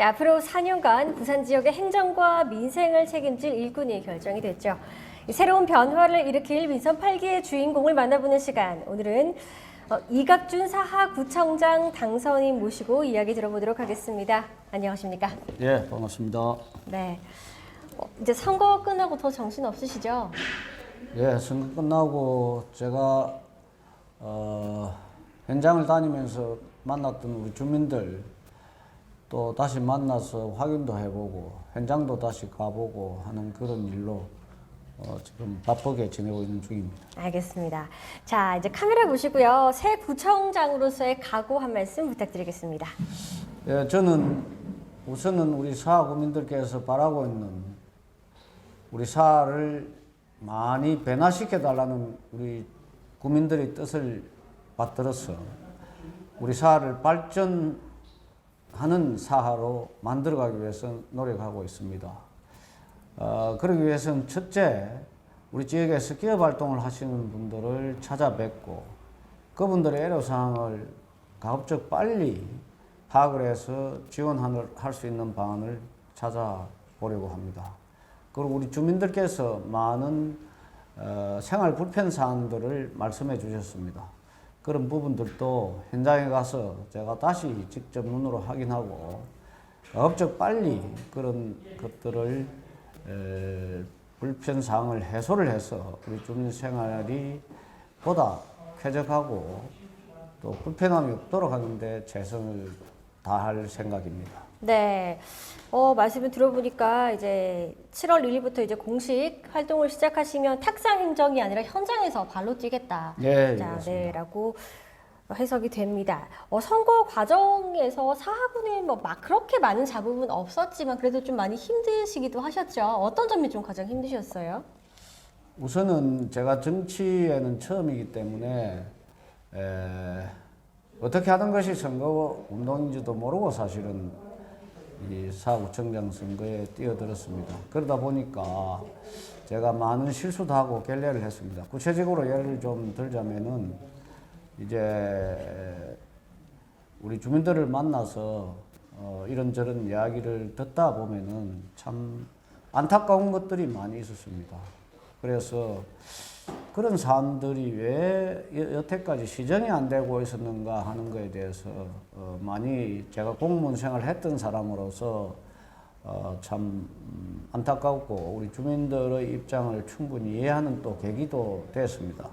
네, 앞으로 4년간 부산 지역의 행정과 민생을 책임질 일꾼이 결정이 됐죠. 새로운 변화를 일으킬 민선 8기의 주인공을 만나보는 시간. 오늘은 이갑준 사하구청장 당선인 모시고 이야기 들어보도록 하겠습니다. 안녕하십니까? 예, 반갑습니다. 네. 이제 선거 끝나고 더 정신 없으시죠? 예, 선거 끝나고 제가 현장을 다니면서 만났던 우리 주민들 또 다시 만나서 확인도 해보고 현장도 다시 가보고 하는 그런 일로 지금 바쁘게 지내고 있는 중입니다. 알겠습니다. 자, 이제 카메라 보시고요. 새 구청장으로서의 각오 한 말씀 부탁드리겠습니다. 예, 저는 우선은 우리 사하 구민들께서 바라고 있는 우리 사하를 많이 변화시켜 달라는 우리 구민들의 뜻을 받들어서 우리 사하를 발전하는 사하로 만들어가기 위해서 노력하고 있습니다. 그러기 위해서는 첫째, 우리 지역에서 기업 활동을 하시는 분들을 찾아뵙고 그분들의 애로사항을 가급적 빨리 파악을 해서 지원할 수 있는 방안을 찾아보려고 합니다. 그리고 우리 주민들께서 많은 생활 불편 사항들을 말씀해 주셨습니다. 그런 부분들도 현장에 가서 제가 다시 직접 눈으로 확인하고 가급적 빨리 그런 것들을 불편 사항을 해소를 해서 우리 주민 생활이 보다 쾌적하고 또 불편함이 없도록 하는데 최선을 다할 생각입니다. 네. 말씀을 들어보니까 이제 7월 1일부터 이제 공식 활동을 시작하시면 탁상 행정이 아니라 현장에서 발로 뛰겠다. 네, 자, 그렇습니다. 네라고 해석이 됩니다. 선거 과정에서 사하군은 막 그렇게 많은 잡음은 없었지만 그래도 좀 많이 힘드시기도 하셨죠. 어떤 점이 좀 가장 힘드셨어요? 우선은 제가 정치에는 처음이기 때문에 어떻게 하는 것이 선거 운동인지도 모르고 사실은 이 사구청장 선거에 뛰어들었습니다. 그러다 보니까 제가 많은 실수도 하고 결례를 했습니다. 구체적으로 예를 좀 들자면은 이제 우리 주민들을 만나서 이런저런 이야기를 듣다 보면은 참 안타까운 것들이 많이 있었습니다. 그래서 그런 사람들이 왜 여태까지 시정이 안 되고 있었는가 하는 것에 대해서 많이 제가 공무원 생활을 했던 사람으로서 참 안타깝고 우리 주민들의 입장을 충분히 이해하는 또 계기도 됐습니다.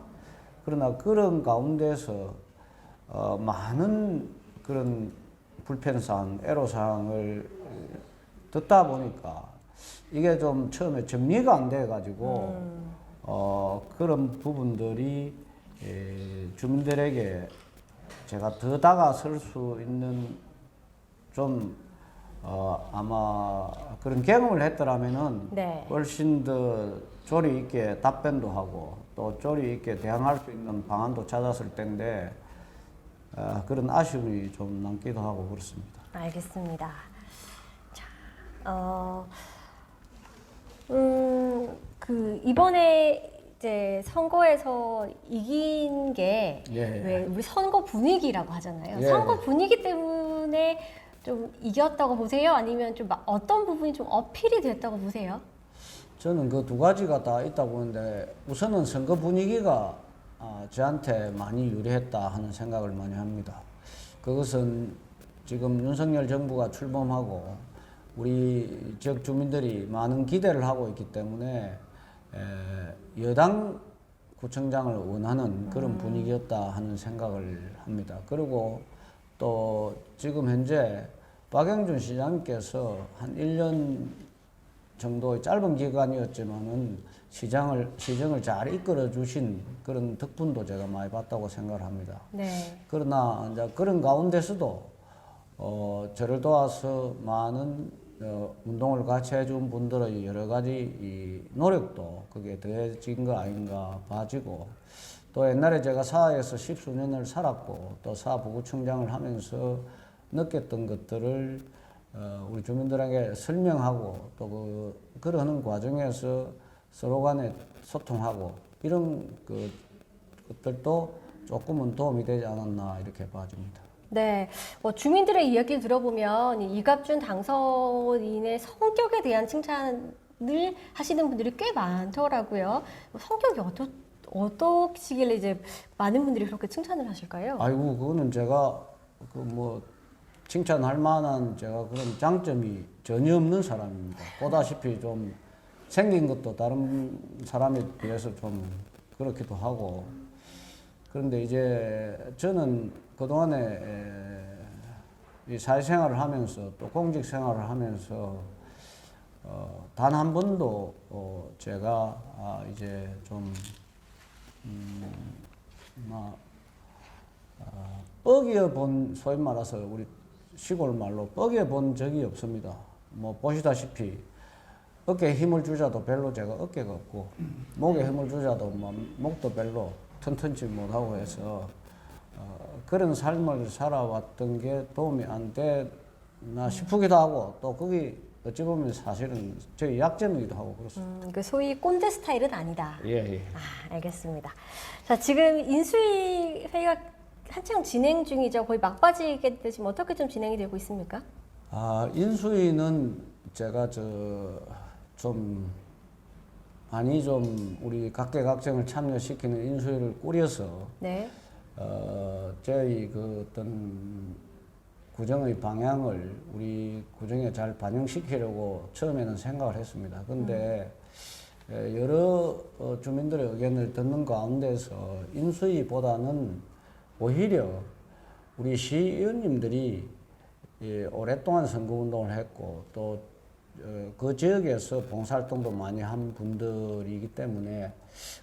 그러나 그런 가운데서 많은 그런 불편사항, 애로사항을 듣다 보니까 이게 좀 처음에 정리가 안 돼가지고 그런 부분들이 주민들에게 제가 더 다가설 수 있는 좀 아마 그런 경험을 했더라면은 네. 훨씬 더 조리 있게 답변도 하고 또 조리 있게 대응할 수 있는 방안도 찾았을 텐데 그런 아쉬움이 좀 남기도 하고 그렇습니다. 알겠습니다. 자, 이번에 이제 선거에서 이긴 게 왜 우리 선거 분위기라고 하잖아요. 예. 선거 분위기 때문에 좀 이겼다고 보세요? 아니면 좀 어떤 부분이 좀 어필이 됐다고 보세요? 저는 그 두 가지가 다 있다고 보는데 우선은 선거 분위기가 저한테 많이 유리했다 하는 생각을 많이 합니다. 그것은 지금 윤석열 정부가 출범하고 우리 지역 주민들이 많은 기대를 하고 있기 때문에 여당 구청장을 원하는 그런 분위기였다 하는 생각을 합니다. 그리고 또 지금 현재 박영준 시장님께서 한 1년 정도의 짧은 기간이었지만은 시정을 잘 이끌어 주신 그런 덕분도 제가 많이 봤다고 생각을 합니다. 네. 그러나 이제 그런 가운데서도 저를 도와서 많은 운동을 같이 해준 분들의 여러 가지 이 노력도 그게 더해진 거 아닌가 봐지고 또 옛날에 제가 사하에서 십수년을 살았고 또 사하 부구청장을 하면서 느꼈던 것들을 우리 주민들에게 설명하고 또 그러는 과정에서 서로 간에 소통하고 이런 것들도 조금은 도움이 되지 않았나 이렇게 봐집니다. 네, 주민들의 이야기를 들어보면 이 이갑준 당선인의 성격에 대한 칭찬을 하시는 분들이 꽤 많더라고요. 성격이 어떠시길래 이제 많은 분들이 그렇게 칭찬을 하실까요? 아이고, 그거는 제가 그 뭐 칭찬할 만한 제가 그런 장점이 전혀 없는 사람입니다. 보다시피 좀 생긴 것도 다른 사람에 비해서 좀 그렇기도 하고. 그런데 이제 저는 그동안에 이 사회생활을 하면서 또 공직 생활을 하면서 단 한 번도 제가 이제 좀 뻐기어 본, 소위 말해서 우리 시골 말로 뻐기어 본 적이 없습니다. 뭐 보시다시피 어깨에 힘을 주자도 별로 제가 어깨가 없고 목에 힘을 주자도 뭐 목도 별로 튼튼치 못하고 해서 그런 삶을 살아왔던 게 도움이 안 되나 싶기도 하고 또 그게 어찌 보면 사실은 저희 약점이기도 하고 그렇습니다. 그 소위 꼰대 스타일은 아니다. 예, 예. 알겠습니다. 자, 지금 인수위 회의가 한창 진행 중이죠. 거의 막바지게 지금 어떻게 좀 진행이 되고 있습니까? 인수위는 제가 좀 많이 좀 우리 각계각층을 참여시키는 인수위를 꾸려서 네. 저희 그 어떤 구정의 방향을 우리 구정에 잘 반영시키려고 처음에는 생각을 했습니다. 근데 여러 주민들의 의견을 듣는 가운데서 인수위보다는 오히려 우리 시의원님들이 오랫동안 선거운동을 했고 또 그 지역에서 봉사활동도 많이 한 분들이기 때문에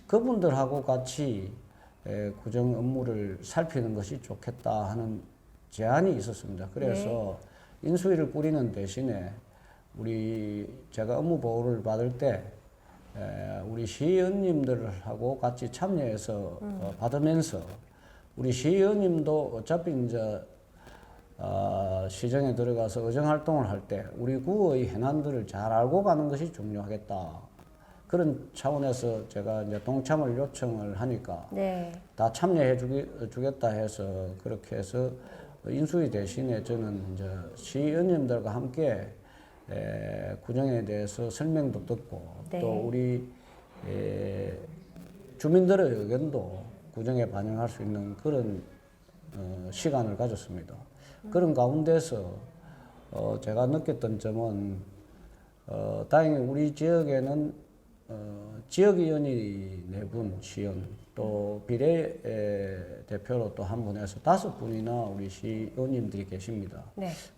그분들하고 같이 구정 업무를 살피는 것이 좋겠다 하는 제안이 있었습니다. 그래서 인수위를 꾸리는 대신에 제가 업무 보고를 받을 때 우리 시의원님들하고 같이 참여해서 받으면서 우리 시의원님도 어차피 이제 시정에 들어가서 의정 활동을 할 때 우리 구의 현안들을 잘 알고 가는 것이 중요하겠다. 그런 차원에서 제가 이제 동참을 요청을 하니까 다 참여해 주겠다 해서 그렇게 해서 인수위 대신에 저는 이제 시의원님들과 함께 구정에 대해서 설명도 듣고 또 우리 주민들의 의견도 구정에 반영할 수 있는 그런 시간을 가졌습니다. 그런 가운데서 제가 느꼈던 점은 다행히 우리 지역에는 지역위원이 4분, 시의원, 또 비례대표로 또 한 분 해서 5분이나 우리 시의원님들이 계십니다.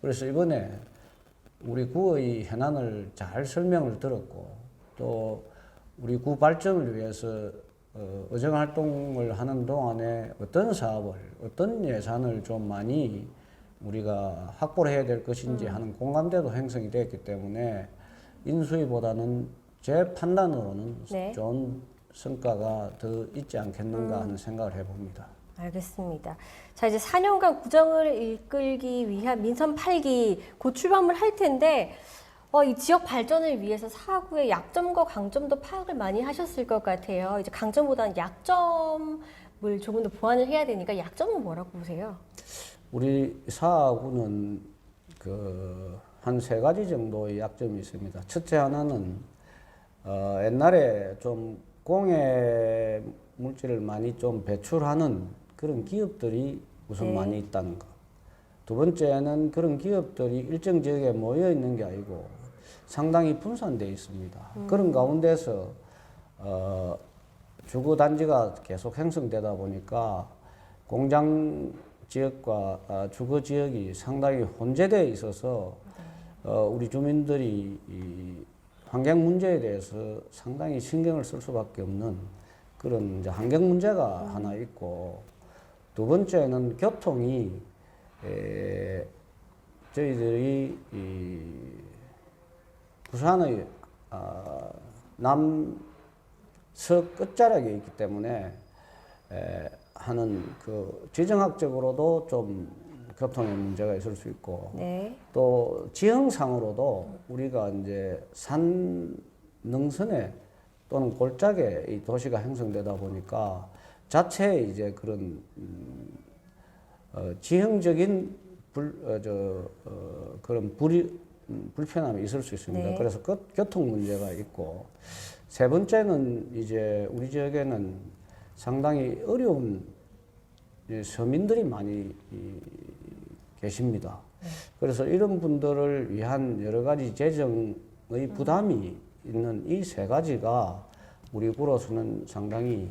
그래서 이번에 우리 구의 현안을 잘 설명을 들었고 또 우리 구 발전을 위해서 의정 활동을 하는 동안에 어떤 사업을, 어떤 예산을 좀 많이 우리가 확보를 해야 될 것인지 하는 공감대도 형성이 되었기 때문에 인수위보다는 제 판단으로는 좋은 성과가 더 있지 않겠는가 하는 생각을 해봅니다. 알겠습니다. 자, 이제 4년간 구정을 이끌기 위한 민선 8기 곧 출범을 할 텐데 이 지역 발전을 위해서 사구의 약점과 강점도 파악을 많이 하셨을 것 같아요. 이제 강점보다는 약점을 조금 더 보완을 해야 되니까 약점은 뭐라고 보세요? 우리 사구는 한 3가지 정도의 약점이 있습니다. 첫째 하나는 옛날에 좀 공해 물질을 많이 좀 배출하는 그런 기업들이 우선 많이 있다는 것. 두 번째는 그런 기업들이 일정 지역에 모여 있는 게 아니고 상당히 분산되어 있습니다. 그런 가운데서 주거 단지가 계속 형성되다 보니까 공장 지역과 주거 지역이 상당히 혼재되어 있어서 우리 주민들이 이 환경 문제에 대해서 상당히 신경을 쓸 수밖에 없는 그런 이제 환경 문제가 하나 있고, 두 번째는 교통이 저희들이 부산의 남서 끝자락에 있기 때문에 하는 그 지정학적으로도 좀 교통의 문제가 있을 수 있고, 또 지형상으로도 우리가 이제 산 능선에 또는 골짜기에 이 도시가 형성되다 보니까 자체의 이제 그런 지형적인 그런 불편함이 있을 수 있습니다. 네. 그래서 교통 문제가 있고, 세 번째는 이제 우리 지역에는 상당히 어려운 서민들이 많이 계십니다. 그래서 이런 분들을 위한 여러 가지 재정의 부담이 있는 이 세 가지가 우리 구로수는 상당히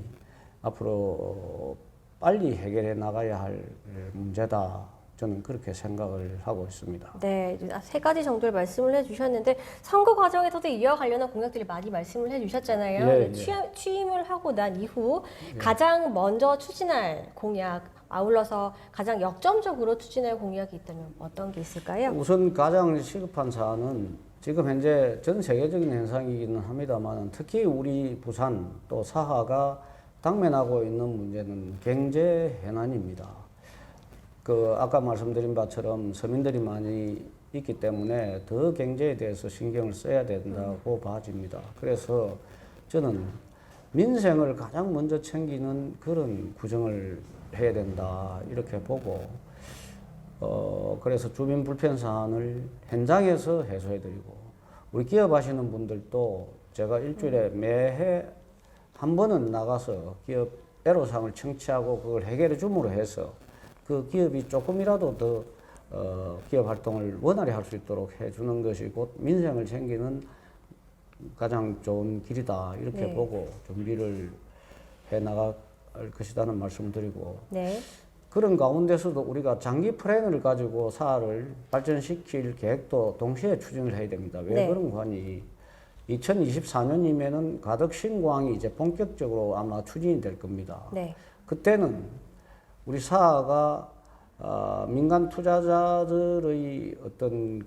앞으로 빨리 해결해 나가야 할 문제다. 저는 그렇게 생각을 하고 있습니다. 네, 세 가지 정도를 말씀을 해주셨는데 선거 과정에서도 이와 관련한 공약들을 많이 말씀을 해주셨잖아요. 예, 취임을 하고 난 이후 가장 먼저 추진할 공약, 아울러서 가장 역점적으로 추진할 공약이 있다면 어떤 게 있을까요? 우선 가장 시급한 사안은 지금 현재 전 세계적인 현상이기는 합니다만 특히 우리 부산 또 사하가 당면하고 있는 문제는 경제 해난입니다. 아까 말씀드린 바처럼 서민들이 많이 있기 때문에 더 경제에 대해서 신경을 써야 된다고 봐집니다. 그래서 저는 민생을 가장 먼저 챙기는 그런 구정을 해야 된다 이렇게 보고 그래서 주민 불편 사안을 현장에서 해소해드리고 우리 기업 하시는 분들도 제가 일주일에 매해 한 번은 나가서 기업 애로사항을 청취하고 그걸 해결해 줌으로 해서 그 기업이 조금이라도 더 기업 활동을 원활히 할 수 있도록 해주는 것이 곧 민생을 챙기는 가장 좋은 길이다 이렇게 보고 준비를 해 나갈 것이라는 말씀을 드리고 네. 그런 가운데서도 우리가 장기 플랜을 가지고 사업을 발전시킬 계획도 동시에 추진을 해야 됩니다. 왜 그런 관이 2024년이면은 가덕 신공항이 이제 본격적으로 아마 추진이 될 겁니다. 네. 그때는 우리 사하가 민간 투자자들의 어떤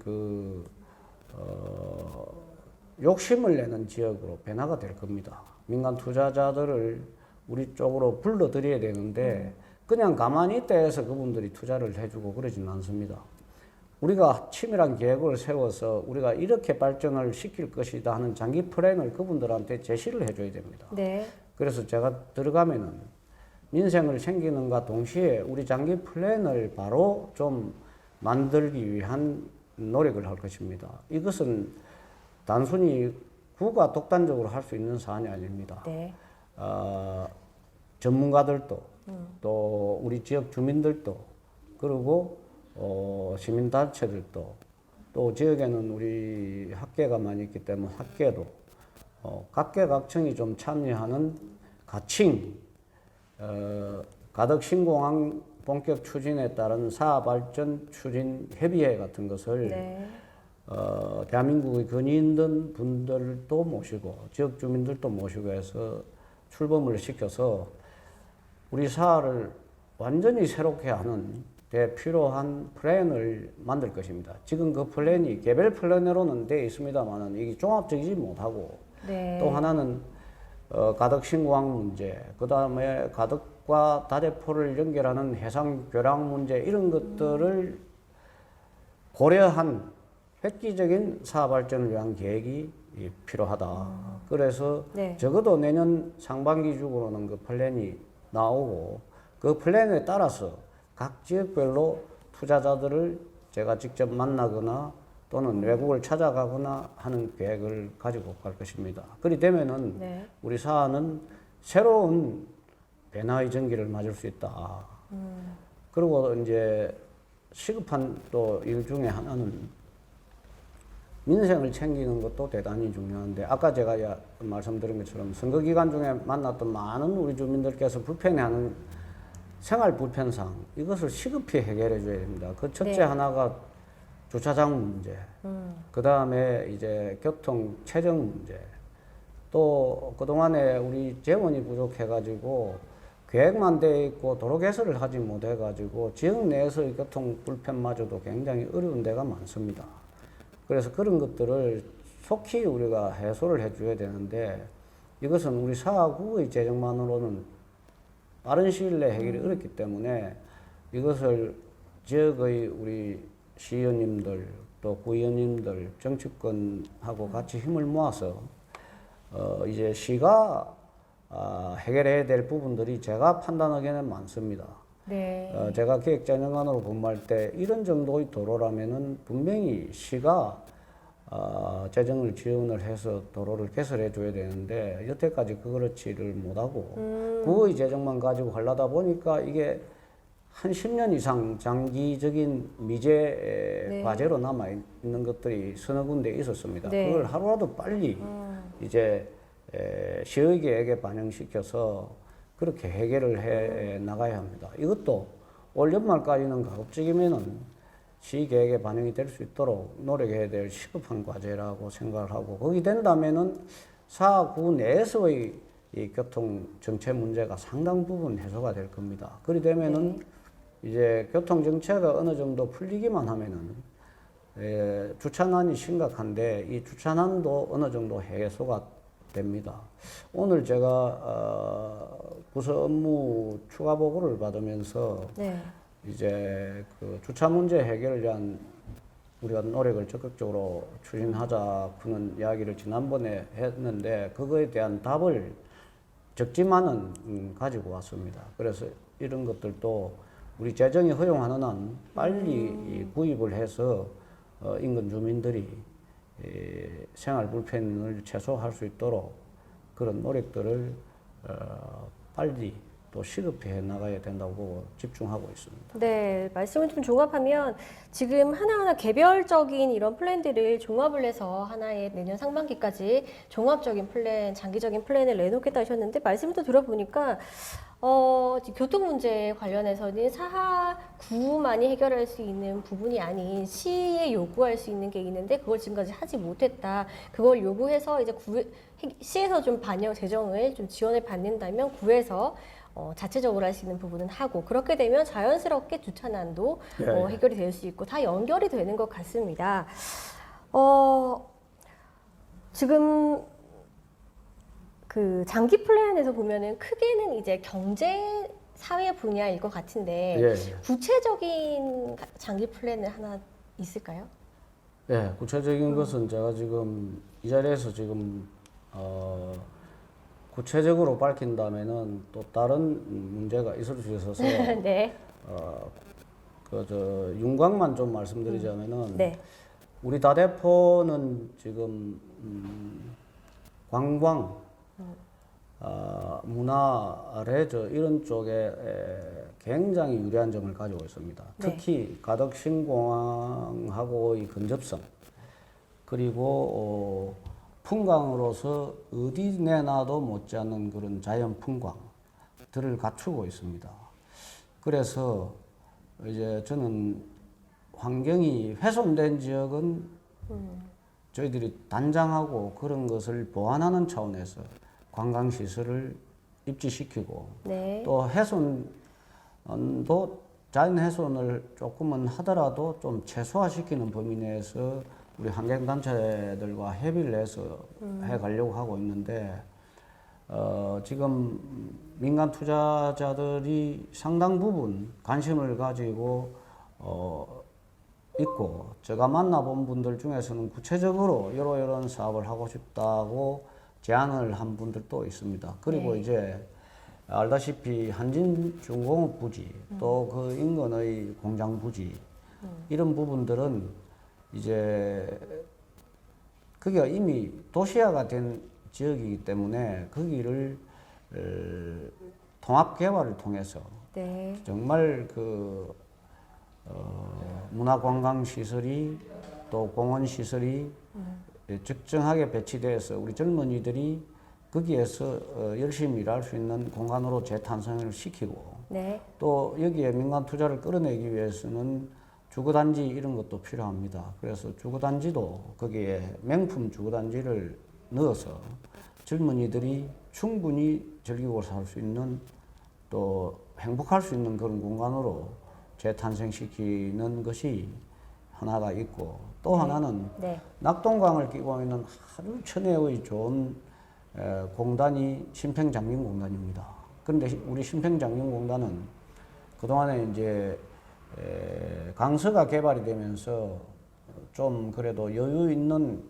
욕심을 내는 지역으로 변화가 될 겁니다. 민간 투자자들을 우리 쪽으로 불러들여야 되는데 그냥 가만히 있다 해서 그분들이 투자를 해주고 그러지는 않습니다. 우리가 치밀한 계획을 세워서 우리가 이렇게 발전을 시킬 것이다 하는 장기 플랜을 그분들한테 제시를 해줘야 됩니다. 네. 그래서 제가 들어가면은 민생을 챙기는가 동시에 우리 장기 플랜을 바로 좀 만들기 위한 노력을 할 것입니다. 이것은 단순히 구가 독단적으로 할 수 있는 사안이 아닙니다. 네. 전문가들도 또 우리 지역 주민들도 그리고 시민단체들도 또 지역에는 우리 학계가 많이 있기 때문에 학계도 각계각층이 좀 참여하는 가칭 가덕 신공항 본격 추진에 따른 사발전 추진 협의회 같은 것을 대한민국의 근위 있는 분들도 모시고 지역 주민들도 모시고 해서 출범을 시켜서 우리 사를 완전히 새롭게 하는 데 필요한 플랜을 만들 것입니다. 지금 그 플랜이 개별 플랜으로는 되어 있습니다만 이게 종합적이지 못하고 또 하나는 가덕 신공항 문제, 그 다음에 가덕과 다대포를 연결하는 해상 교량 문제 이런 것들을 고려한 획기적인 사업 발전을 위한 계획이 필요하다. 그래서 적어도 내년 상반기 중으로는 그 플랜이 나오고 그 플랜에 따라서 각 지역별로 투자자들을 제가 직접 만나거나 또는 외국을 찾아가거나 하는 계획을 가지고 갈 것입니다. 그리 되면은 우리 사안은 새로운 변화의 전기를 맞을 수 있다. 그리고 이제 시급한 또 일 중에 하나는 민생을 챙기는 것도 대단히 중요한데 아까 제가 말씀드린 것처럼 선거 기간 중에 만났던 많은 우리 주민들께서 불편해하는 생활 불편상 이것을 시급히 해결해 줘야 됩니다. 그 첫째 하나가 주차장 문제, 그 다음에 이제 교통 체증 문제, 또 그동안에 우리 재원이 부족해가지고 계획만 돼 있고 도로 개설을 하지 못해가지고 지역 내에서의 교통 불편마저도 굉장히 어려운 데가 많습니다. 그래서 그런 것들을 속히 우리가 해소를 해줘야 되는데 이것은 우리 사구의 재정만으로는 빠른 시일 내에 해결이 어렵기 때문에 이것을 지역의 우리 시의원님들 또 구의원님들 정치권하고 같이 힘을 모아서 이제 시가 해결해야 될 부분들이 제가 판단하기에는 많습니다. 네. 제가 기획재정관으로 근무할 때 이런 정도의 도로라면은 분명히 시가 재정을 지원을 해서 도로를 개설해 줘야 되는데 여태까지 그렇지를 못하고 구의 재정만 가지고 하려다 보니까 이게 한 10년 이상 장기적인 미제 네. 과제로 남아 있는 것들이 서너 군데 있었습니다. 네. 그걸 하루라도 빨리 이제 시의계획에 반영시켜서 그렇게 해결을 해 나가야 합니다. 이것도 올 연말까지는 가급적이면은 시계획에 반영이 될 수 있도록 노력해야 될 시급한 과제라고 생각을 하고, 거기 된다면은 사구 내에서의 이 교통 정체 문제가 상당 부분 해소가 될 겁니다. 그리 되면은 이제 교통 정체가 어느 정도 풀리기만 하면은 주차난이 심각한데 이 주차난도 어느 정도 해소가 됩니다. 오늘 제가 부서 업무 추가 보고를 받으면서 네. 이제 그 주차 문제 해결을 위한 우리가 노력을 적극적으로 추진하자 그런 이야기를 지난번에 했는데 그거에 대한 답을 적지만은 가지고 왔습니다. 그래서 이런 것들도 우리 재정이 허용하는 한 빨리 구입을 해서 인근 주민들이 생활 불편을 최소화할 수 있도록 그런 노력들을 빨리 또 시급히 해 나가야 된다고 집중하고 있습니다. 네, 말씀을 좀 종합하면 지금 하나하나 개별적인 이런 플랜들을 종합을 해서 하나의 내년 상반기까지 종합적인 플랜, 장기적인 플랜을 내놓겠다 하셨는데 말씀을 또 들어보니까 교통 문제 관련해서는 사하구만이 해결할 수 있는 부분이 아닌 시에 요구할 수 있는 게 있는데 그걸 지금까지 하지 못했다. 그걸 요구해서 이제 시에서 좀 재정을 좀 지원을 받는다면 구에서 자체적으로 할 수 있는 부분은 하고 그렇게 되면 자연스럽게 주차난도 해결이 될 수 있고 다 연결이 되는 것 같습니다. 지금 그 장기 플랜에서 보면은 크게는 이제 경제 사회 분야일 것 같은데 구체적인 장기 플랜은 하나 있을까요? 네, 구체적인 것은 제가 지금 이 자리에서 지금 구체적으로 밝힌다면은 또 다른 문제가 있을 수 있어서 네. 윤곽만 좀 말씀드리자면은 네. 우리 다대포는 지금 관광, 문화, 레저 이런 쪽에 굉장히 유리한 점을 가지고 있습니다. 네. 특히 가덕신공항하고의 근접성 그리고 풍광으로서 어디 내놔도 못지않는 그런 자연 풍광들을 갖추고 있습니다. 그래서 이제 저는 환경이 훼손된 지역은 저희들이 단장하고 그런 것을 보완하는 차원에서 관광시설을 입지시키고 네. 또 훼손도 자연 훼손을 조금은 하더라도 좀 최소화시키는 범위 내에서 우리 환경단체들과 협의를 해서 해가려고 하고 있는데 지금 민간 투자자들이 상당 부분 관심을 가지고 있고 제가 만나본 분들 중에서는 구체적으로 이런 사업을 하고 싶다고 제안을 한 분들도 있습니다. 그리고 네. 이제 알다시피 한진중공업 부지 또 그 인근의 공장 부지 이런 부분들은 이제 그게 이미 도시화가 된 지역이기 때문에 거기를 통합 개발을 통해서 네. 정말 그 문화관광 시설이 또 공원 시설이 적정하게 배치돼서 우리 젊은이들이 거기에서 열심히 일할 수 있는 공간으로 재탄생을 시키고 네. 또 여기에 민간 투자를 끌어내기 위해서는 주거단지 이런 것도 필요합니다. 그래서 주거단지도 거기에 명품 주거단지를 넣어서 젊은이들이 충분히 즐기고 살 수 있는 또 행복할 수 있는 그런 공간으로 재탄생시키는 것이 하나가 있고 또 하나는 네. 낙동강을 끼고 있는 하루 천혜의 좋은 공단이 심평장림공단입니다. 그런데 우리 심평장림공단은 그동안에 이제 강서가 개발이 되면서 좀 그래도 여유 있는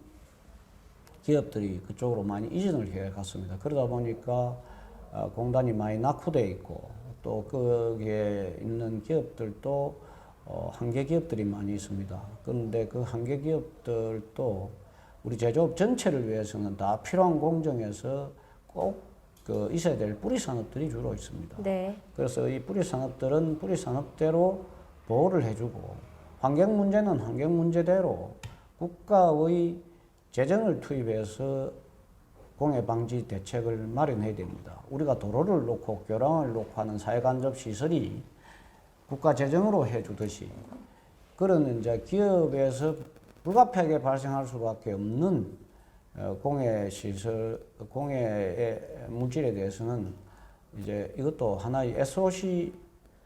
기업들이 그쪽으로 많이 이전을 해 갔습니다. 그러다 보니까 공단이 많이 낙후되어 있고 또 거기에 있는 기업들도 한계 기업들이 많이 있습니다. 그런데 그 한계 기업들도 우리 제조업 전체를 위해서는 다 필요한 공정에서 꼭 있어야 될 뿌리 산업들이 주로 있습니다. 네. 그래서 이 뿌리 산업들은 뿌리 산업대로 보호를 해주고 환경 문제는 환경 문제대로 국가의 재정을 투입해서 공해 방지 대책을 마련해야 됩니다. 우리가 도로를 놓고 교량을 놓고 하는 사회간접 시설이 국가 재정으로 해주듯이 그런 이제 기업에서 불가피하게 발생할 수밖에 없는 공해 시설, 공해의 물질에 대해서는 이제 이것도 하나의 SOC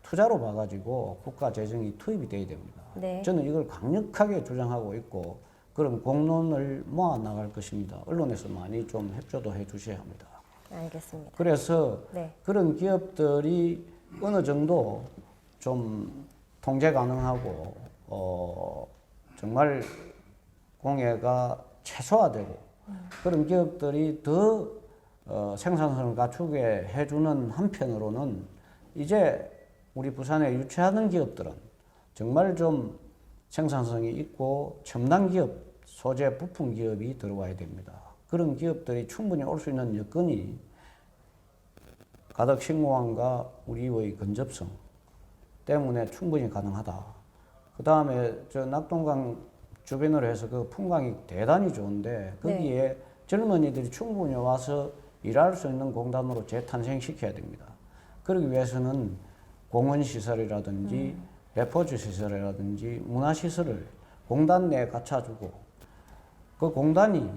투자로 봐가지고 국가 재정이 투입이 돼야 됩니다. 네. 저는 이걸 강력하게 주장하고 있고 그런 공론을 모아 나갈 것입니다. 언론에서 많이 좀 협조도 해 주셔야 합니다. 알겠습니다. 그래서 네. 그런 기업들이 어느 정도 좀 통제 가능하고 정말 공해가 최소화되고 그런 기업들이 더 생산성을 갖추게 해주는 한편으로는 이제 우리 부산에 유치하는 기업들은 정말 좀 생산성이 있고 첨단 기업, 소재 부품 기업이 들어와야 됩니다. 그런 기업들이 충분히 올 수 있는 여건이 가덕 신공항과 우리의 근접성 때문에 충분히 가능하다. 그 다음에 저 낙동강 주변으로 해서 그 풍광이 대단히 좋은데 거기에 네. 젊은이들이 충분히 와서 일할 수 있는 공단으로 재탄생시켜야 됩니다. 그러기 위해서는 공원시설이라든지 레포츠시설이라든지 문화시설을 공단 내에 갖춰주고 그 공단이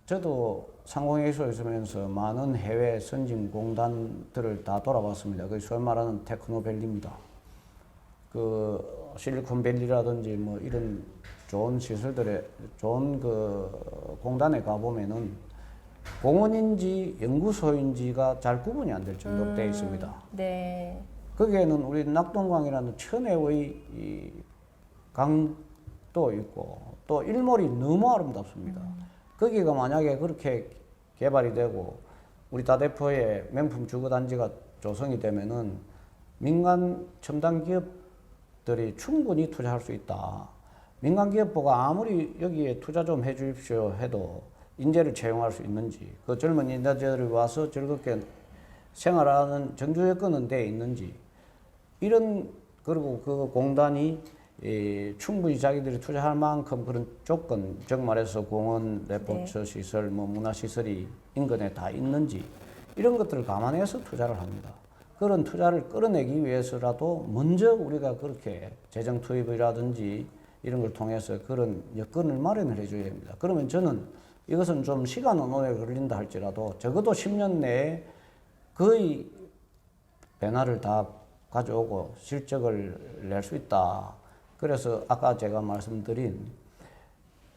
저도 상공회의소에 있으면서 많은 해외 선진 공단들을 다 돌아봤습니다. 그 소위 말하는 테크노밸리입니다. 그 실리콘밸리라든지 뭐 이런 좋은 시설들에 좋은 그 공단에 가보면은 공원인지 연구소인지가 잘 구분이 안 될 정도로 되어 있습니다. 네. 거기에는 우리 낙동강이라는 천혜의 이 강도 있고 또 일몰이 너무 아름답습니다. 거기가 만약에 그렇게 개발이 되고 우리 다대포에 명품 주거단지가 조성이 되면은 민간 첨단 기업들이 충분히 투자할 수 있다. 민간 기업부가 아무리 여기에 투자 좀 해주십시오 해도 인재를 채용할 수 있는지 그 젊은 인재들이 와서 즐겁게 생활하는 정주 여건은 돼 있는지 이런 그리고 그 공단이 충분히 자기들이 투자할 만큼 그런 조건, 즉 말해서 공원, 레포츠 시설, 뭐 문화 시설이 인근에 다 있는지 이런 것들을 감안해서 투자를 합니다. 그런 투자를 끌어내기 위해서라도 먼저 우리가 그렇게 재정 투입이라든지 이런 걸 통해서 그런 여건을 마련을 해줘야 됩니다. 그러면 저는 이것은 좀 시간은 오래 걸린다 할지라도 적어도 10년 내에 거의 변화를 다 가져오고 실적을 낼 수 있다. 그래서 아까 제가 말씀드린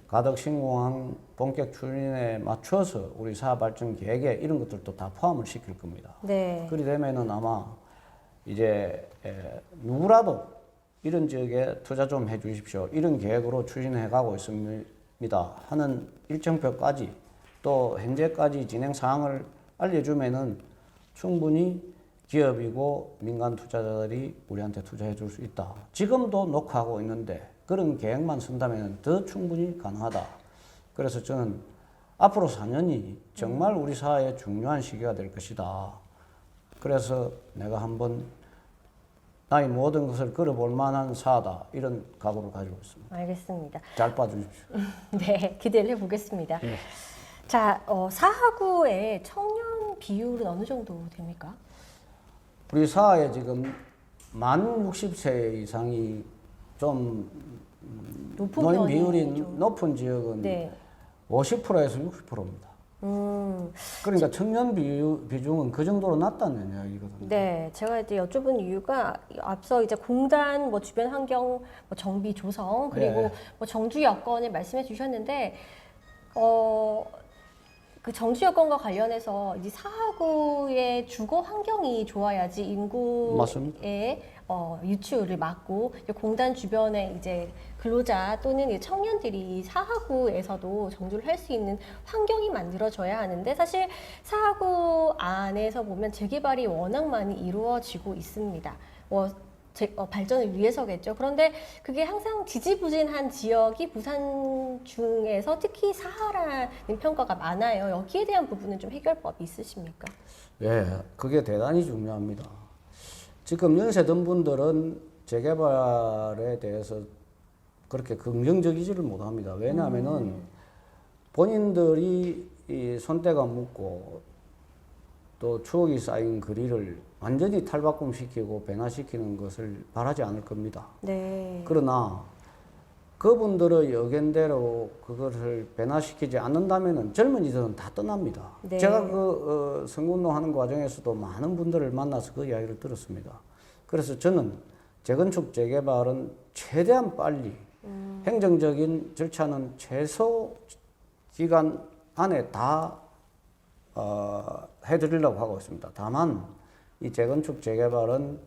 가덕 신공항 본격 추진에 맞춰서 우리 사업 발전 계획에 이런 것들도 다 포함을 시킬 겁니다. 네. 그리 되면은 아마 이제 누구라도 이런 지역에 투자 좀 해주십시오. 이런 계획으로 추진해 가고 있습니다. 하는 일정표까지 또 현재까지 진행 사항을 알려주면은 충분히 기업이고 민간 투자자들이 우리한테 투자해 줄 수 있다. 지금도 녹화하고 있는데 그런 계획만 쓴다면 더 충분히 가능하다. 그래서 저는 앞으로 4년이 정말 우리 사회에 중요한 시기가 될 것이다. 그래서 내가 한번 나의 모든 것을 걸어볼 만한 사다. 이런 각오를 가지고 있습니다. 알겠습니다. 잘 봐주십시오. 네, 기대를 해보겠습니다. 자, 사하구의 청년 비율은 어느 정도 됩니까? 우리 사회에 지금 만 60세 이상이 좀 높은 노인 편이 비율이 좀. 높은 지역은 네. 50%에서 60%입니다. 그러니까 청년 비중은 그 정도로 낮다는 이야기거든요. 네, 제가 이제 여쭤본 이유가 앞서 이제 공단 뭐 주변 환경 뭐 정비 조성 그리고 네. 뭐 정주 여건을 말씀해 주셨는데 그 정주 여건과 관련해서 이제 사하구의 주거 환경이 좋아야지 맞습니다. 인구의 유출을 막고 공단 주변에 이제 근로자 또는 이 청년들이 사하구에서도 정조를 할 수 있는 환경이 만들어져야 하는데 사실 사하구 안에서 보면 재개발이 워낙 많이 이루어지고 있습니다. 발전을 위해서겠죠. 그런데 그게 항상 지지부진한 지역이 부산 중에서 특히 사하라는 평가가 많아요. 여기에 대한 부분은 좀 해결법이 있으십니까? 예, 그게 대단히 중요합니다. 지금 연세든 분들은 재개발에 대해서 그렇게 긍정적이지를 못합니다. 왜냐하면은 본인들이 이 손때가 묻고 또 추억이 쌓인 거리를 완전히 탈바꿈시키고 변화시키는 것을 바라지 않을 겁니다. 네. 그러나 그분들의 의견대로 그것을 변화시키지 않는다면은 젊은이들은 다 떠납니다. 네. 제가 선거운동 하는 과정에서도 많은 분들을 만나서 그 이야기를 들었습니다. 그래서 저는 재건축, 재개발은 최대한 빨리 행정적인 절차는 최소 기간 안에 다 해드리려고 하고 있습니다. 다만 이 재건축, 재개발은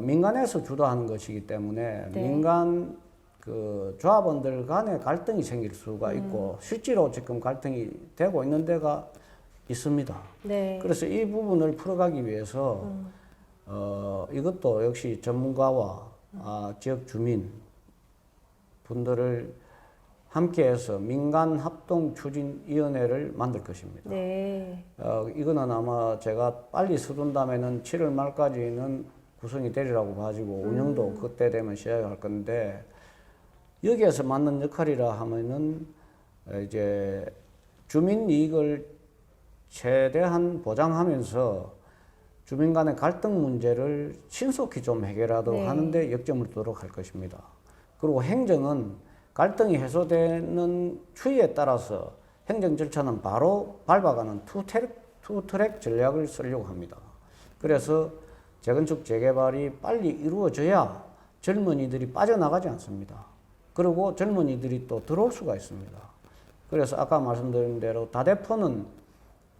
민간에서 주도하는 것이기 때문에 네. 민간 그 조합원들 간에 갈등이 생길 수가 있고 실제로 지금 갈등이 되고 있는 데가 있습니다. 네. 그래서 이 부분을 풀어가기 위해서 이것도 역시 전문가와 지역 주민 분들을 함께해서 민간 합동 추진위원회를 만들 것입니다. 네. 이거는 아마 제가 빨리 서둔다면은 7월 말까지는 구성이 되리라고 봐지고 운영도 그때 되면 시작할 건데 여기에서 맡는 역할이라 하면은 이제 주민 이익을 최대한 보장하면서 주민 간의 갈등 문제를 신속히 좀 해결하도록 네. 하는데 역점을 두도록 할 것입니다. 그리고 행정은 갈등이 해소되는 추이에 따라서 행정 절차는 바로 밟아가는 투트랙 전략을 쓰려고 합니다. 그래서 재건축, 재개발이 빨리 이루어져야 젊은이들이 빠져나가지 않습니다. 그리고 젊은이들이 또 들어올 수가 있습니다. 그래서 아까 말씀드린 대로 다대포는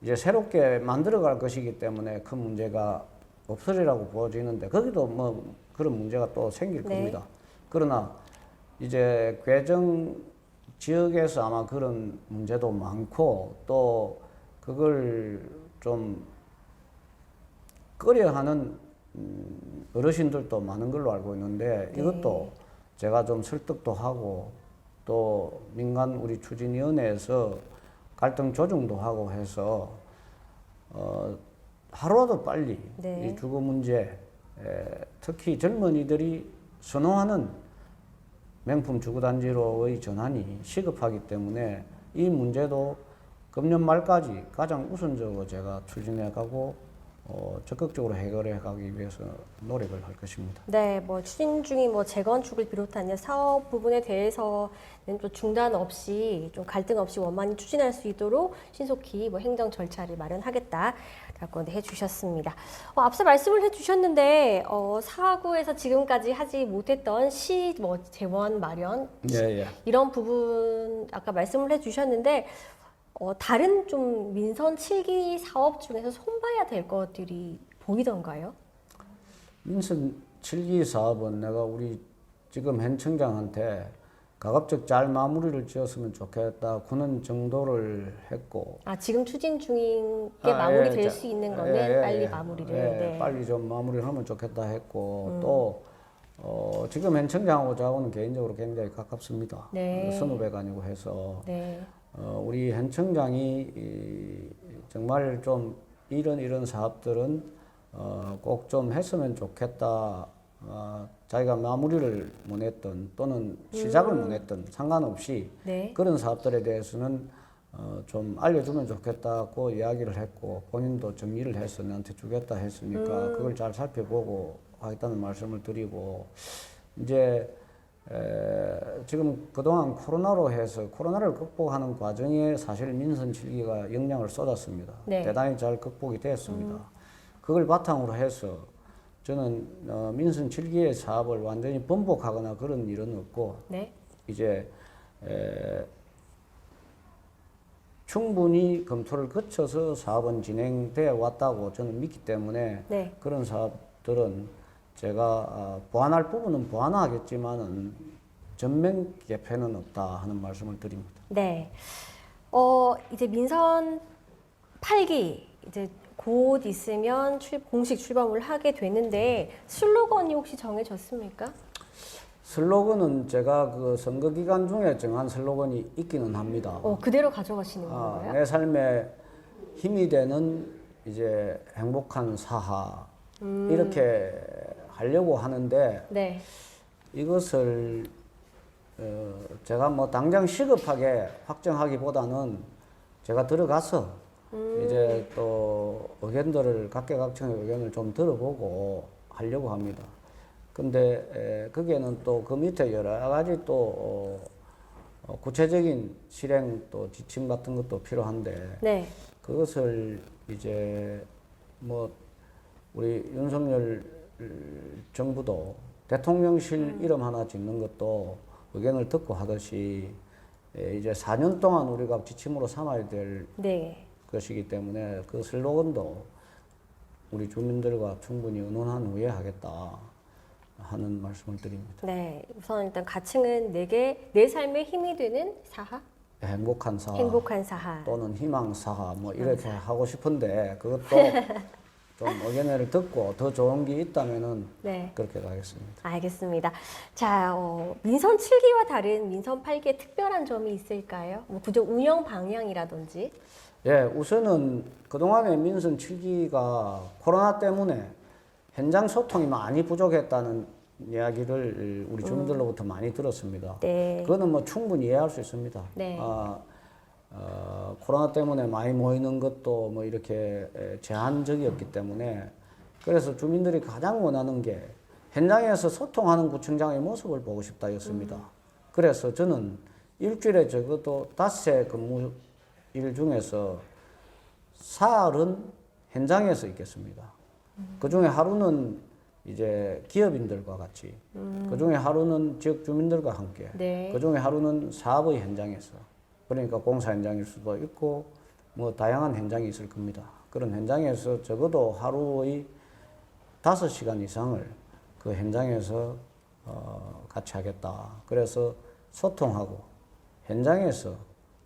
이제 새롭게 만들어갈 것이기 때문에 큰 문제가 없으리라고 보여지는데 거기도 뭐 그런 문제가 또 생길 네. 겁니다. 그러나 이제 괴정 지역에서 아마 그런 문제도 많고 또 그걸 좀 꺼려하는 어르신들도 많은 걸로 알고 있는데 네. 이것도 제가 좀 설득도 하고 또 민간 우리 추진위원회에서 갈등 조정도 하고 해서 하루라도 빨리 네. 이 주거 문제 특히 젊은이들이 선호하는 명품 주거단지로의 전환이 시급하기 때문에 이 문제도 금년 말까지 가장 우선적으로 제가 추진해 가고 적극적으로 해결해 가기 위해서 노력을 할 것입니다. 네, 뭐 추진 중인 뭐 재건축을 비롯한 사업 부분에 대해서는 또 중단 없이 좀 갈등 없이 원만히 추진할 수 있도록 신속히 뭐 행정 절차를 마련하겠다라고 해주셨습니다. 앞서 말씀을 해주셨는데 사구에서 지금까지 하지 못했던 시 뭐 재원 마련 예. 이런 부분 아까 말씀을 해주셨는데. 다른 좀 민선 7기 사업 중에서 손봐야 될 것들이 보이던가요? 민선 7기 사업은 내가 우리 지금 현 청장한테 가급적 잘 마무리를 지었으면 좋겠다. 그런 정도를 했고. 지금 추진 중인 게 마무리될 예, 수 있는 거는 빨리 마무리를. 네. 빨리 좀 마무리를 하면 좋겠다 했고 또 지금 현 청장하고 저하고는 개인적으로 굉장히 가깝습니다. 네. 선후배가 아니고 해서 네. 우리 현 청장이 정말 좀 이런 사업들은 꼭 좀 했으면 좋겠다. 자기가 마무리를 못했던 또는 시작을 못했던 상관없이 네. 그런 사업들에 대해서는 좀 알려주면 좋겠다고 이야기를 했고 본인도 정리를 해서 나한테 주겠다 했으니까 그걸 잘 살펴보고 하겠다는 말씀을 드리고 이제 지금 그동안 코로나로 해서 코로나를 극복하는 과정에 사실 민선 7기가 역량을 쏟았습니다. 네. 대단히 잘 극복이 되었습니다. 그걸 바탕으로 해서 저는 민선 7기의 사업을 완전히 번복하거나 그런 일은 없고 네. 이제 충분히 검토를 거쳐서 사업은 진행되어 왔다고 저는 믿기 때문에 네. 그런 사업들은 제가 보완할 부분은 보완하겠지만은 전면 개편은 없다 하는 말씀을 드립니다. 네. 이제 민선 8기 이제 곧 있으면 공식 출범을 하게 되는데 슬로건이 혹시 정해졌습니까? 슬로건은 제가 그 선거 기간 중에 정한 슬로건이 있기는 합니다. 그대로 가져가시는 건가요? 내 삶에 힘이 되는 이제 행복한 사하 이렇게 하려고 하는데 네. 이것을 제가 뭐 당장 시급하게 확정하기보다는 제가 들어가서 이제 또 의견들을 각계각층의 의견을 좀 들어보고 하려고 합니다. 근데 거기에는 또 그 밑에 여러 가지 또 구체적인 실행 또 지침 같은 것도 필요한데 네. 그것을 이제 뭐 우리 윤석열 정부도 대통령실 이름 하나 짓는 것도 의견을 듣고 하듯이 이제 4년 동안 우리가 지침으로 삼아야 될 네. 것이기 때문에 그 슬로건도 우리 주민들과 충분히 의논한 후에 하겠다 하는 말씀을 드립니다. 네. 우선 일단 가칭은 내 삶에 힘이 되는 사하? 행복한 사하, 행복한 사하. 또는 희망 사하 뭐 이렇게 하고 싶은데 그것도 좀 의견을 듣고 더 좋은 게 있다면은 네. 그렇게 가겠습니다. 알겠습니다. 자, 민선 7기와 다른 민선 8기의 특별한 점이 있을까요? 뭐 구조 운영 방향이라든지. 예, 우선은 그동안의 민선 7기가 코로나 때문에 현장 소통이 많이 부족했다는 이야기를 우리 주민들로부터 많이 들었습니다. 네. 그거는 뭐 충분히 이해할 수 있습니다. 네. 코로나 때문에 많이 모이는 것도 뭐 이렇게 제한적이었기 때문에 그래서 주민들이 가장 원하는 게 현장에서 소통하는 구청장의 모습을 보고 싶다였습니다. 그래서 저는 일주일에 적어도 5회 근무일 중에서 사흘은 현장에서 있겠습니다. 그 중에 하루는 이제 기업인들과 같이, 그 중에 하루는 지역 주민들과 함께, 네. 그 중에 하루는 사업의 현장에서, 그러니까 공사 현장일 수도 있고, 뭐 다양한 현장이 있을 겁니다. 그런 현장에서 적어도 하루의 5시간 이상을 그 현장에서 같이 하겠다. 그래서 소통하고 현장에서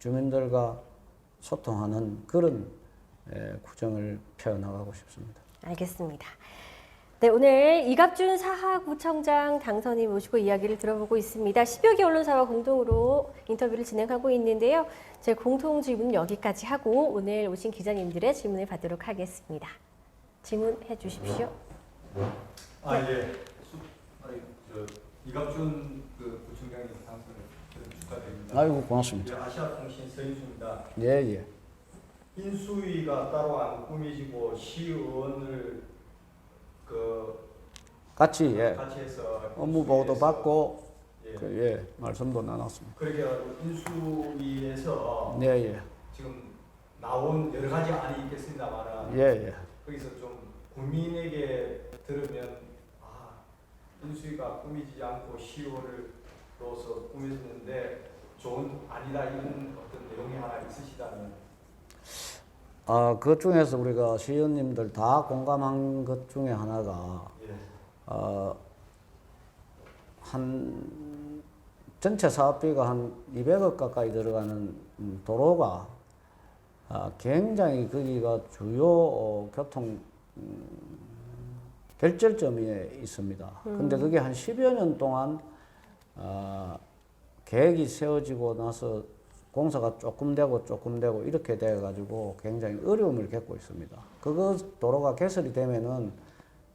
주민들과 소통하는 그런 구정을 펴나가고 싶습니다. 알겠습니다. 네, 오늘 이갑준 사하구청장 당선인 모시고 이야기를 들어보고 있습니다. 10여 개 언론사와 공동으로 인터뷰를 진행하고 있는데요. 제 공통 질문은 여기까지 하고 오늘 오신 기자님들의 질문을 받도록 하겠습니다. 질문해 주십시오. 예. 이갑준 그 구청장님 당선을 축하드립니다. 아이고 고맙습니다. 네, 아시아통신 서인수입니다. 예. 인수위가 따로 안 꾸미지고 시의원을 같이 같이 해서 업무 보고도 받고 예. 말씀도 나눴습니다. 그렇게 인수위에서 예. 지금 나온 여러 가지 안이 있겠습니다만 예. 거기서 좀 국민에게 들으면 인수위가 꾸미지 않고 시의원으로서 꾸며졌는데 좋은 아니다 이런 어떤 내용이 하나 있으시다면. 그 중에서 우리가 시의원님들 다 공감한 것 중에 하나가 한 전체 사업비가 한 200억 가까이 들어가는 도로가 굉장히 거기가 주요 교통 결절점에 있습니다. 근데 그게 한 10여 년 동안 계획이 세워지고 나서 공사가 조금 되고 이렇게 돼가지고 굉장히 어려움을 겪고 있습니다. 그거 도로가 개설이 되면은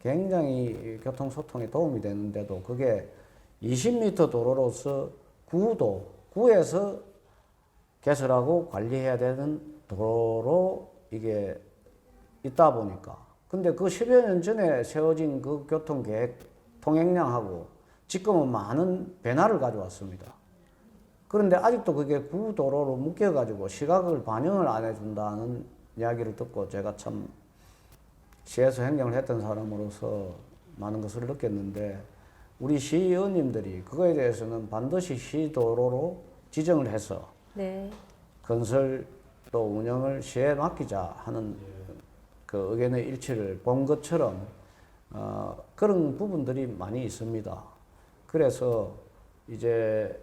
굉장히 교통소통에 도움이 되는데도 그게 20m 도로로서 구에서 개설하고 관리해야 되는 도로로 이게 있다 보니까 근데 그 10여 년 전에 세워진 그 교통계획 통행량하고 지금은 많은 변화를 가져왔습니다. 그런데 아직도 그게 구도로로 묶여가지고 시각을 반영을 안 해준다는 이야기를 듣고 제가 참 시에서 행정을 했던 사람으로서 많은 것을 느꼈는데 우리 시의원님들이 그거에 대해서는 반드시 시도로로 지정을 해서 네. 건설 또 운영을 시에 맡기자 하는 그 의견의 일치를 본 것처럼 그런 부분들이 많이 있습니다. 그래서 이제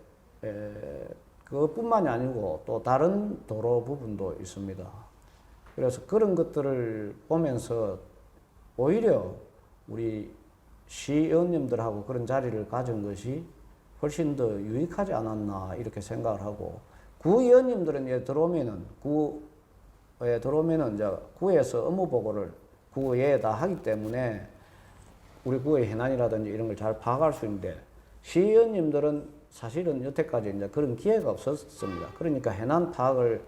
그것뿐만이 아니고 또 다른 도로 부분도 있습니다. 그래서 그런 것들을 보면서 오히려 우리 시의원님들하고 그런 자리를 가진 것이 훨씬 더 유익하지 않았나 이렇게 생각을 하고, 구의원님들은 구에 들어오면은 이제 구에서 업무 보고를 구에 다 하기 때문에 우리 구의 해난이라든지 이런 걸 잘 파악할 수 있는데, 시의원님들은 사실은 여태까지 이제 그런 기회가 없었습니다. 그러니까 해난 파악을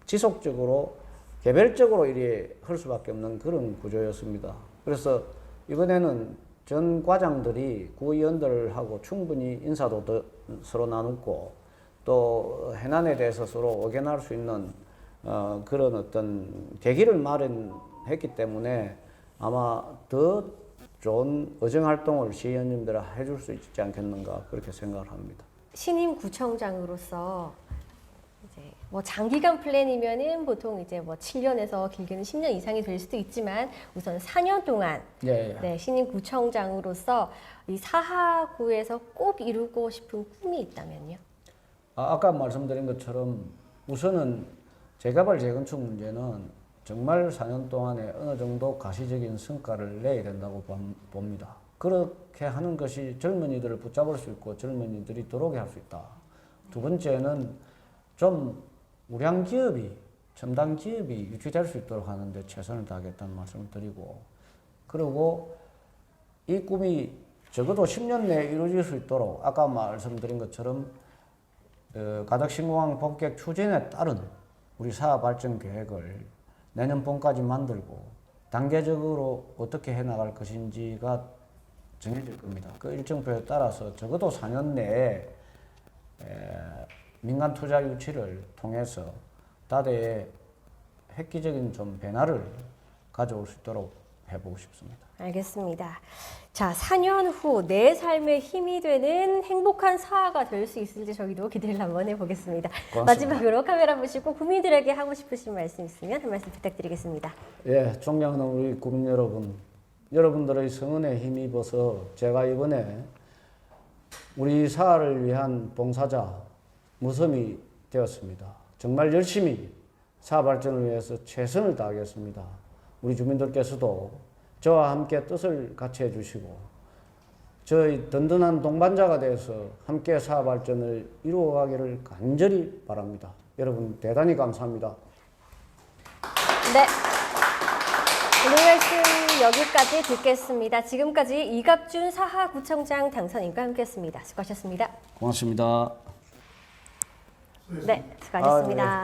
지속적으로 개별적으로 이렇게 할 수밖에 없는 그런 구조였습니다. 그래서 이번에는 전 과장들이 구의원들하고 충분히 인사도 더 서로 나누고 또 해난에 대해서 서로 의견할 수 있는 그런 어떤 계기를 마련했기 때문에 아마 더 좋은 의정 활동을 시의원님들 해줄 수 있지 않겠는가 그렇게 생각을 합니다. 신임 구청장으로서 이제 뭐 장기간 플랜이면은 보통 이제 뭐 7년에서 길게는 10년 이상이 될 수도 있지만 우선 4년 동안 네, 신임 구청장으로서 이 사하구에서 꼭 이루고 싶은 꿈이 있다면요? 아까 말씀드린 것처럼 우선은 재개발 재건축 문제는 정말 4년 동안에 어느 정도 가시적인 성과를 내야 된다고 봅니다. 그렇게 하는 것이 젊은이들을 붙잡을 수 있고 젊은이들이 들어오게 할 수 있다. 두 번째는 좀 우량 기업이, 첨단 기업이 유치될 수 있도록 하는데 최선을 다하겠다는 말씀을 드리고, 그리고 이 꿈이 적어도 10년 내에 이루어질 수 있도록 아까 말씀드린 것처럼 가덕신공항 복객 추진에 따른 우리 사업 발전 계획을 내년 봄까지 만들고 단계적으로 어떻게 해나갈 것인지가 정해질 겁니다. 그 일정표에 따라서 적어도 4년 내에 민간 투자 유치를 통해서 다대에 획기적인 좀 변화를 가져올 수 있도록 해보고 싶습니다. 알겠습니다. 자, 4년 후 내 삶의 힘이 되는 행복한 사하가 될 수 있을지 저희도 기대를 한번 해보겠습니다. 고맙습니다. 마지막으로 카메라 보시고 국민들에게 하고 싶으신 말씀 있으면 한 말씀 부탁드리겠습니다. 예, 존경하는 우리 국민 여러분, 여러분들의 성원에 힘입어서 제가 이번에 우리 사하를 위한 봉사자 무섬이 되었습니다. 정말 열심히 사하 발전을 위해서 최선을 다하겠습니다. 우리 주민들께서도 저와 함께 뜻을 같이 해주시고 저희 든든한 동반자가 되어서 함께 사업 발전을 이루어가기를 간절히 바랍니다. 여러분 대단히 감사합니다. 네, 오늘 말씀 여기까지 듣겠습니다. 지금까지 이갑준 사하구청장 당선인과 함께했습니다. 수고하셨습니다. 고맙습니다. 네, 수고하셨습니다.